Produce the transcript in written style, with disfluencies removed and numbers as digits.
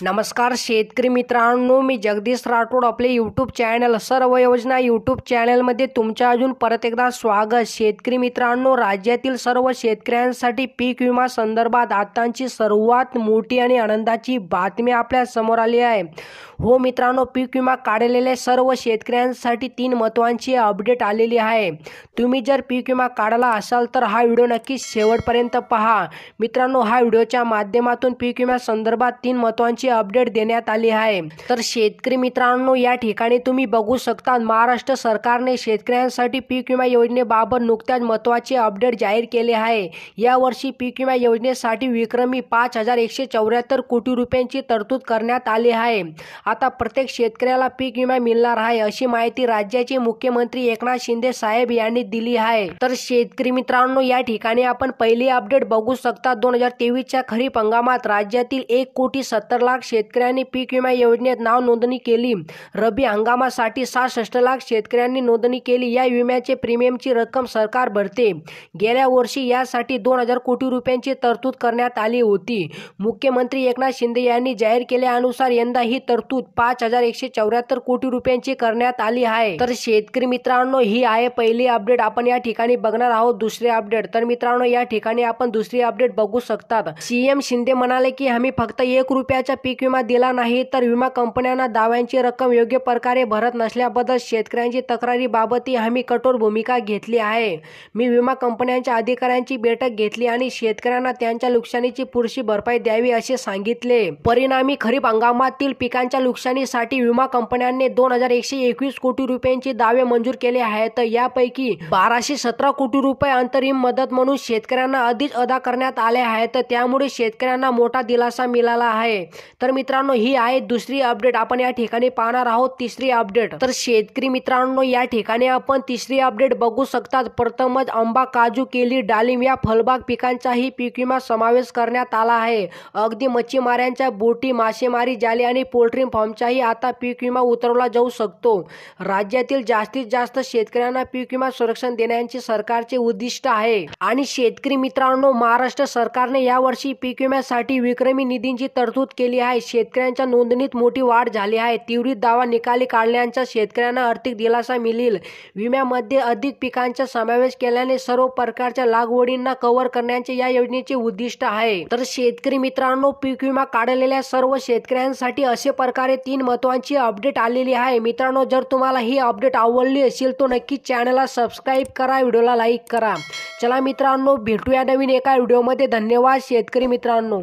नमस्कार शेतकरी मित्रांनो, मी जगदीश राठोड. आपले यूट्यूब चॅनल सर्व योजना यूट्यूब चॅनलमध्ये तुमच्या अजून परत एकदा स्वागत. शेतकरी मित्रांनो, राज्यातील सर्व शेतकऱ्यांसाठी पीक विमा संदर्भात आताची सर्वात मोठी आणि आनंदाची बातमी आपल्या समोर आली आहे. हो मित्रांनो, पीक विमा काढलेल्या सर्व शेतकऱ्यांसाठी 3 महत्त्वाची अपडेट आलेली आहे. तुम्ही जर पीक विमा काढला असाल तर हा व्हिडिओ नक्की शेवटपर्यंत पहा. मित्रांनो, हा व्हिडिओच्या माध्यमातून पीक विमा संदर्भात 3 महत्त्वाची अपडेट देण्यात आली आहे. तर शेतकरी मित्रांनो, या ठिकाणी तुम्ही बघू शकता, महाराष्ट्र सरकारने शेतकऱ्यांसाठी पीक विमा योजनेबाबत नुकत्याच महत्त्वाचे अपडेट जाहीर केले आहे. या वर्षी पीक विमा योजनेसाठी विक्रमी 5,174 कोटी रुपयांची तरतूद करण्यात आली आहे. आता प्रत्येक शेतकऱ्याला पीक विमा मिळणार आहे, अशी माहिती राज्याचे मुख्यमंत्री एकनाथ शिंदे साहेब यांनी दिली आहे. तर शेतकरी मित्रांनो, या ठिकाणी आपण पहिली अपडेट बघू शकता. 2023च्या खरीप हंगामात राज्यातील 1,70,00,000 शेतकऱ्यांनी पीक विमा योजनेत नाव नोंदणी केली. रब्बी हंगामासाठी 66 लाख शेतकऱ्यांनी नोंदणी केली. या विम्याचे प्रीमियमची रक्कम सरकार भरते. गेल्या वर्षी यासाठी 2,000 कोटी रुपयांची तरतूद करण्यात आली होती. मुख्यमंत्री एकनाथ शिंदे यांनी जाहीर केल्यानुसार यंदा ही तरतूद 5,174 कोटी रुपयांची करण्यात आली आहे. तर शेतकरी मित्रांनो, ही आहे पहिली अपडेट. आपण या ठिकाणी बघणार आहोत दुसरी अपडेट. तर मित्रांनो, या ठिकाणी आपण दुसरी अपडेट बघू शकतात. सीएम शिंदे म्हणाले की आम्ही फक्त 1 रुपयाचा पीक विमा दिला नाही, तर विमा कंपन्यांना दाव्यांची रक्कम योग्य प्रकारे भरत नसल्याबद्दल शेतकऱ्यांची तक्रारीबाबतही आम्ही कठोर भूमिका घेतली आहे. मी विमा कंपन्यांच्या अधिकाऱ्यांची बैठक घेतली आणि शेतकऱ्यांना त्यांच्या नुकसानीची पुरेशी भरपाई द्यावी असे सांगितले. परिणामी खरीप हंगामातील पिकांच्या नुकसानीसाठी विमा कंपन्यांनी 2,121 कोटी रुपयांचे दावे मंजूर केले आहेत. यापैकी 1,217 कोटी रुपये अंतरिम मदत म्हणून शेतकऱ्यांना आधीच अदा करण्यात आले आहेत. त्यामुळे शेतकऱ्यांना मोठा दिलासा मिळाला आहे. तर मित्रांनो, ही आहे दुसरी अपडेट. आपण या ठिकाणी पाहणार आहोत तिसरी अपडेट. तर शेतकरी मित्रांनो, या ठिकाणी आपण तिसरी अपडेट बघू शकतात. प्रथमच आंबा, काजू, केळी, डाळिंब या फळबाग पिकांचाही पीक विमा समावेश करण्यात आला आहे. अगदी मच्छीमारांच्या बोटी, मासेमारी जाळे आणि पोल्ट्री फार्मचाही आता पीक विमा उतरवला जाऊ शकतो. राज्यातील जास्तीत जास्त शेतकऱ्यांना पीक विमा संरक्षण देण्याचे सरकारचे उद्दिष्ट आहे. आणि शेतकरी मित्रांनो, महाराष्ट्र सरकारने यावर्षी पीक विम्यासाठी विक्रमी निधीची तरतूद केली आहे. शेतकऱ्यांच्या नोंदणीत मोठी वाढ झाली आहे. त्वरित दावा निकाली काढल्याचा शेतकऱ्यांना आर्थिक दिलासा मिळेल. विम्यामध्ये अधिक पिकांचा समावेश केल्याने सर्व प्रकारच्या लागवडींना कव्हर करण्याचे या योजनेचे उद्दिष्ट आहे. तर शेतकरी मित्रांनो, पीक विमा काढलेल्या सर्व शेतकऱ्यांसाठी असे प्रकारे 3 महत्त्वाची अपडेट आलेली आहे. मित्रांनो, जर तुम्हाला ही अपडेट आवडली असेल तर नक्की चॅनलला सबस्क्राईब करा, व्हिडिओला लाईक करा. चला मित्रांनो, भेटूया नवीन एका व्हिडिओमध्ये. धन्यवाद शेतकरी मित्रांनो.